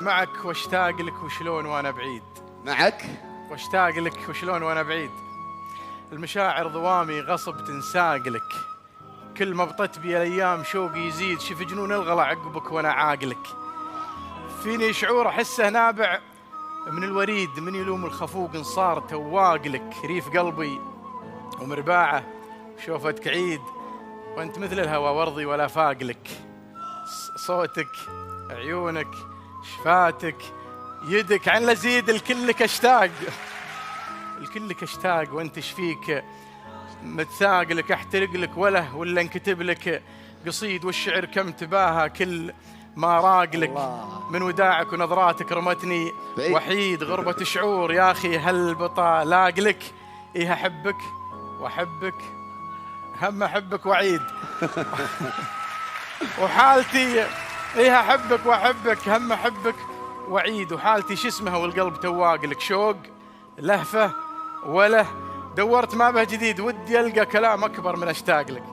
معك واشتاق لك وشلون وانا بعيد. معك واشتاق لك وشلون وانا بعيد. المشاعر ضوامي غصب تنساق لك. كل ما بطت بي الايام شوقي يزيد. شف جنون الغلا عقبك وانا عاقلك. فيني شعور احسه نابع من الوريد. من يلوم الخفوق ان صار تواق لك. ريف قلبي ومرباعه شوفتك عيد. وانت مثل الهوى ورضي ولا فاق لك. صوتك عيونك شفاتك يدك عن لزيد الكلك اشتاق. الكلك اشتاق وانت شفيك متساق لك. احترق لك ولا انكتب لك قصيد. والشعر كم تباهى كل ما راق لك. من وداعك ونظراتك رمتني وحيد. غربة شعور يا اخي هل بطا لاق لك. ايه احبك واحبك هم احبك وعيد. وحالتي ايه احبك واحبك هم احبك وعيد. وحالتي شو اسمها والقلب تواق لك. شوق لهفه وله دورت ما به جديد. ودي القى كلام اكبر من اشتاق لك.